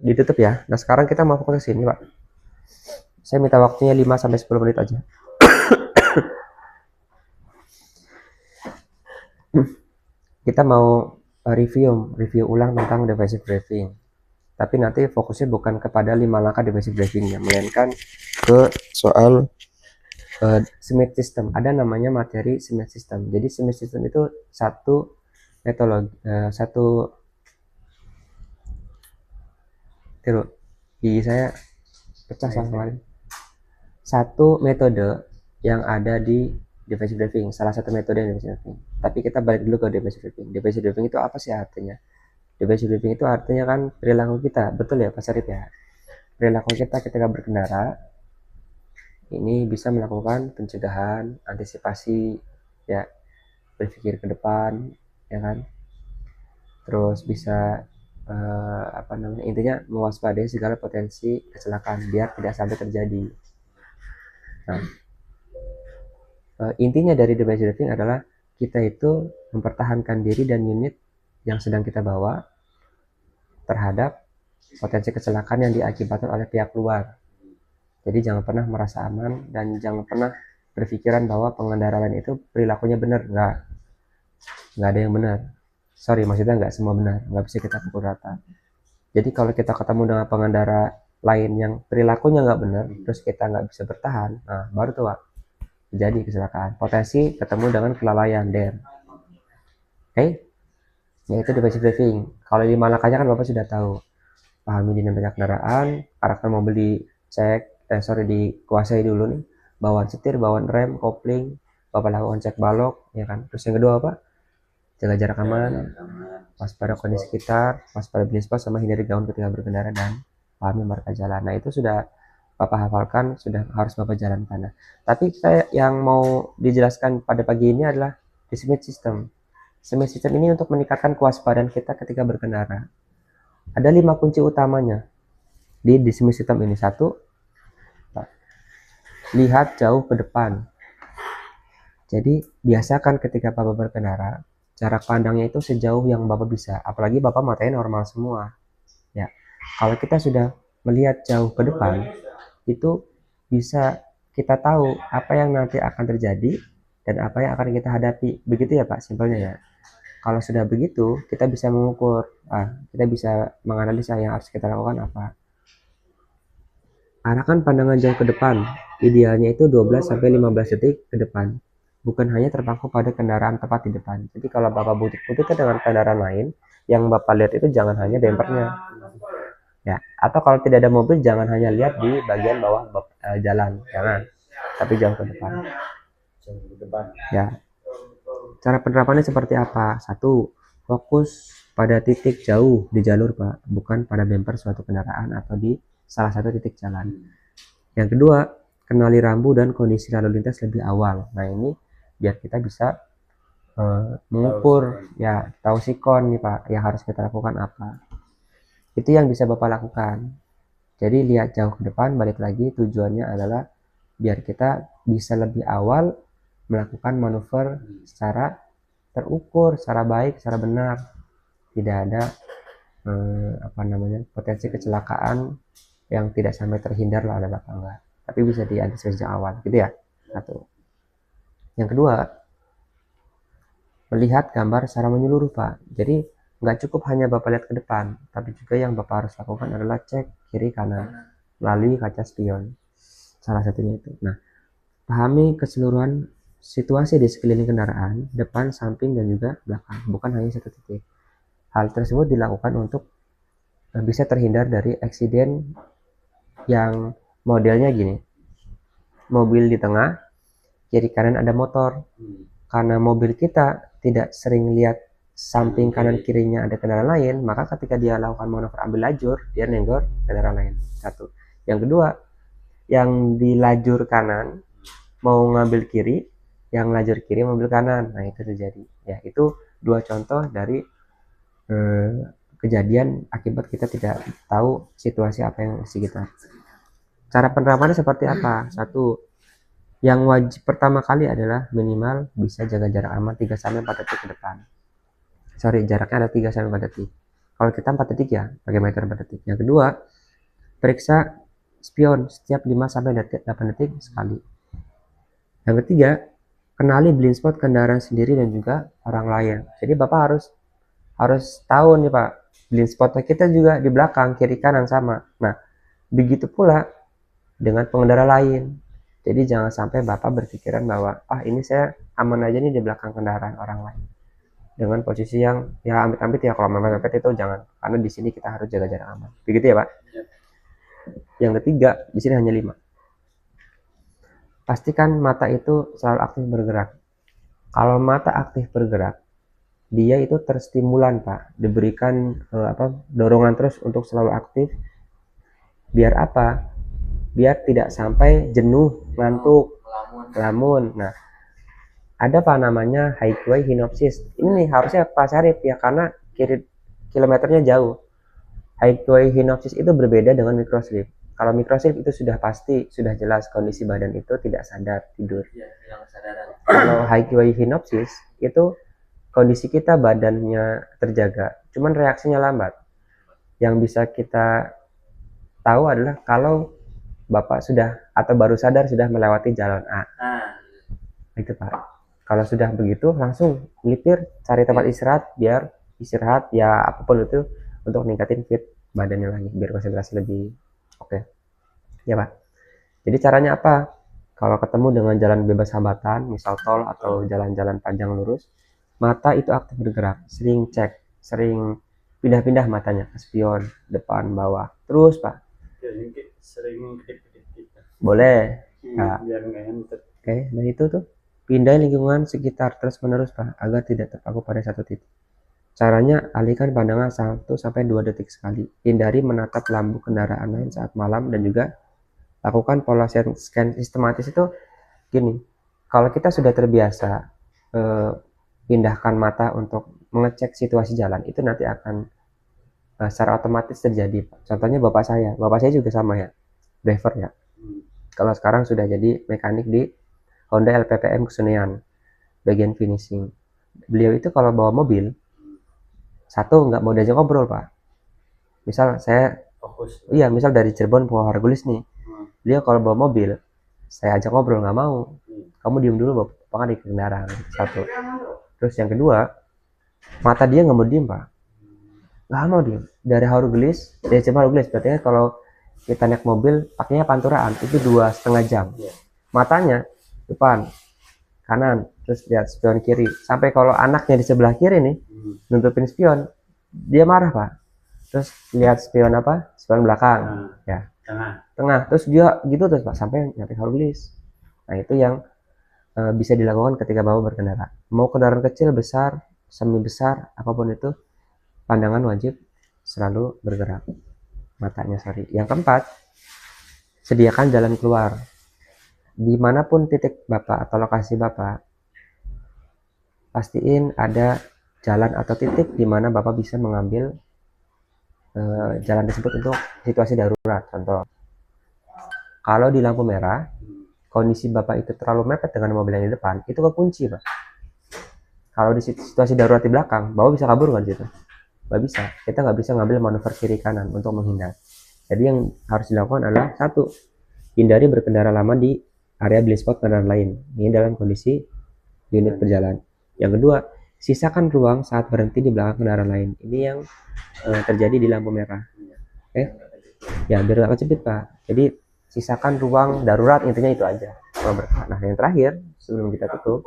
ditutup ya. Nah, sekarang kita mau fokus ke sini, Pak. Saya minta waktunya 5 sampai 10 menit aja. Kita mau review ulang tentang divisive briefing. Tapi nanti fokusnya bukan kepada 5 langkah divisive briefingnya, melainkan ke soal Smith system. Ada namanya materi Smith system. Jadi Smith system itu satu metodologi, gigi saya pecah sama kemarin. Satu metode yang ada di divisive briefing, salah satu metode divisive briefing. Tapi kita balik dulu ke divisive briefing. Divisive briefing itu apa sih artinya? Divisive briefing itu artinya kan perilaku kita, betul ya Pak Sarip ya? Perilaku kita ketika berkendara ini bisa melakukan pencegahan, antisipasi, ya, berpikir ke depan, ya kan? Terus bisa intinya mewaspadai segala potensi kecelakaan biar tidak sampai terjadi. Nah, intinya dari divisive briefing adalah kita itu mempertahankan diri dan unit yang sedang kita bawa terhadap potensi kecelakaan yang diakibatkan oleh pihak luar. Jadi jangan pernah merasa aman dan jangan pernah berpikiran bahwa pengendara lain itu perilakunya benar. Nggak ada yang benar. Sorry, maksudnya nggak semua benar. Nggak bisa kita pukul rata. Jadi kalau kita ketemu dengan pengendara lain yang perilakunya nggak benar, terus kita nggak bisa bertahan, nah baru tuh Pak, terjadi kecelakaan. Potensi ketemu dengan kelalaian, Oke? Yaitu divisive briefing. Kalau 5 langkahnya kan Bapak sudah tahu. Pahami dinamika kendaraan, karakter mobil dikuasai dulu nih, bawaan setir, bawaan rem, kopling, Bapak lakukan cek balok, ya kan. Terus yang kedua apa? Jaga jarak aman, waspada kondisi sekitar, waspada blind spot, sama hindari gaun ketika berkendara dan pahami marka jalan. Nah itu sudah Bapak hafalkan, sudah harus Bapak jalankan. Nah, tapi saya yang mau dijelaskan pada pagi ini adalah di Smith system. Smith system ini untuk meningkatkan kewaspadaan kita ketika berkendara. Ada 5 kunci utamanya di Smith system ini. 1, lihat jauh ke depan. Jadi biasakan ketika Bapak berkendara, jarak pandangnya itu sejauh yang Bapak bisa. Apalagi Bapak matanya normal semua. Ya, kalau kita sudah melihat jauh ke depan, itu bisa kita tahu apa yang nanti akan terjadi dan apa yang akan kita hadapi. Begitu ya Pak, simpelnya ya. Kalau sudah begitu, kita bisa mengukur, kita bisa menganalisa yang harus kita lakukan apa. Arahkan pandangan jauh ke depan, idealnya itu 12-15 detik ke depan. Bukan hanya terpaku pada kendaraan tepat di depan. Jadi kalau Bapak butuh-butuhkan dengan kendaraan lain, yang Bapak lihat itu jangan hanya bempernya. Ya, atau kalau tidak ada mobil, jangan hanya lihat di bagian bawah jalan, jangan. Tapi jauh ke depan. Ya. Cara penerapannya seperti apa? 1, fokus pada titik jauh di jalur Pak, bukan pada bemper suatu kendaraan atau di salah satu titik jalan. Yang kedua, kenali rambu dan kondisi lalu lintas lebih awal. Nah ini biar kita bisa mengukur, ya, tahu sikon nih Pak, yang harus kita lakukan apa. Itu yang bisa Bapak lakukan. Jadi lihat jauh ke depan, balik lagi tujuannya adalah biar kita bisa lebih awal melakukan manuver secara terukur, secara baik, secara benar. Tidak ada potensi kecelakaan yang tidak sampai terhindar lah ada Bapak, enggak. Tapi bisa diantisipasi sejak awal, gitu ya. 1. Yang kedua, melihat gambar secara menyeluruh Pak. Jadi nggak cukup hanya Bapak lihat ke depan, tapi juga yang Bapak harus lakukan adalah cek kiri kanan melalui kaca spion. Salah satunya itu. Nah, pahami keseluruhan situasi di sekeliling kendaraan, depan, samping, dan juga belakang, bukan hanya satu titik. Hal tersebut dilakukan untuk bisa terhindar dari eksiden yang modelnya gini. Mobil di tengah, kiri kanan ada motor. Karena mobil kita tidak sering lihat samping kanan kirinya ada kendaraan lain, maka ketika dia lakukan manuver ambil lajur, dia nenggor kendaraan lain. 1. Yang kedua, yang di lajur kanan mau ngambil kiri, yang lajur kiri mobil kanan. Nah itu terjadi. Ya, itu 2 contoh dari kejadian akibat kita tidak tahu situasi apa yang di sekitar. Cara penerapannya seperti apa? 1, yang wajib pertama kali adalah minimal bisa jaga jarak aman 3-4 detik ke depan. Jaraknya ada 3-4 detik. Kalau kita 4 detik ya, pakai meter per detik. Yang kedua, periksa spion setiap 5-8 detik sekali. Yang ketiga, kenali blind spot kendaraan sendiri dan juga orang lain. Jadi Bapak harus tahu nih Pak, blind spot kita juga di belakang, kiri kanan sama. Nah, begitu pula dengan pengendara lain. Jadi jangan sampai Bapak berpikiran bahwa ini saya aman aja nih di belakang kendaraan orang lain. Dengan posisi yang ya amit-amit ya, kalau mepet itu jangan, karena di sini kita harus jaga jarak aman. Begitu ya Pak. Yang ketiga, di sini hanya 5. Pastikan mata itu selalu aktif bergerak. Kalau mata aktif bergerak, dia itu terstimulan Pak, diberikan dorongan terus untuk selalu aktif. Biar apa? Biar tidak sampai jenuh, ngantuk, ngelamun. Nah, ada Pak namanya highway hinopsis. Ini nih harusnya Pak Syarif ya, karena kilometernya jauh. Highway hinopsis itu berbeda dengan microsleep. Kalau microsleep itu sudah pasti, sudah jelas kondisi badan itu tidak sadar, tidur. Kalau highway hinopsis itu kondisi kita badannya terjaga, cuman reaksinya lambat. Yang bisa kita tahu adalah kalau Bapak sudah atau baru sadar sudah melewati jalan A. Itu Pak. Kalau sudah begitu langsung melipir, cari tempat istirahat, biar istirahat ya apapun itu untuk ningkatin fit badannya lagi, biar konsentrasi lebih oke. Ya Pak. Jadi caranya apa? Kalau ketemu dengan jalan bebas hambatan, misal tol atau jalan-jalan panjang lurus, mata itu aktif bergerak, sering cek, sering pindah-pindah matanya ke spion, depan, bawah. Terus Pak. Sering kedip-kedip. Boleh. Nah, Biar nggak ngantuk. Oke, nah itu tuh pindah lingkungan sekitar terus-menerus Pak, agar tidak terpaku pada satu titik. Caranya, alihkan pandangan 1-2 detik sekali. Hindari menatap lampu kendaraan lain saat malam, dan juga lakukan pola scan sistematis itu gini. Kalau kita sudah terbiasa pindahkan mata untuk mengecek situasi jalan, itu nanti akan secara otomatis terjadi. Contohnya bapak saya juga sama ya, driver ya. Kalau sekarang sudah jadi mekanik di Honda LPPM Kusunean, bagian finishing. Beliau itu kalau bawa mobil, satu nggak mau diajak ngobrol Pak. Misal saya Fokus. Iya, misal dari Cirebon ke Hargulis nih, dia kalau bawa mobil, saya ajak ngobrol nggak mau. Kamu diem dulu Bapak di kendaraan. Satu. Terus yang kedua, mata dia nggak mau diem Pak, nggak mau diem. Dari Hargulis, dari Cirebon Hargulis, berarti kalau kita naik mobil pakainya panturaan itu 2,5 jam. Matanya depan, kanan, terus lihat spion kiri. Sampai kalau anaknya di sebelah kiri nih nutupin spion, dia marah Pak. Terus lihat spion spion belakang, ya tengah, terus dia gitu terus Pak sampai nyampe Hargulis. Nah itu yang bisa dilakukan ketika Bapak berkendara. Mau kendaraan kecil, besar, semi besar, apapun itu, pandangan wajib selalu bergerak, matanya Yang keempat, sediakan jalan keluar. Dimanapun titik Bapak atau lokasi Bapak, pastiin ada jalan atau titik di mana Bapak bisa mengambil jalan tersebut untuk situasi darurat. Contoh, kalau di lampu merah, kondisi Bapak itu terlalu mepet dengan mobil yang di depan, itu kekunci Pak. Kalau di situasi darurat di belakang, Bapak bisa kabur nggak gitu? Nggak bisa. Kita nggak bisa ngambil manuver kiri kanan untuk menghindar. Jadi yang harus dilakukan adalah satu, hindari berkendara lama di area blind spot kendaraan lain. Ini dalam kondisi unit berjalan. Yang kedua, sisakan ruang saat berhenti di belakang kendaraan lain. Ini yang terjadi di lampu merah. Ya biar nggak kejepit Pak. Jadi sisakan ruang darurat, intinya itu aja. Nah yang terakhir sebelum kita tutup,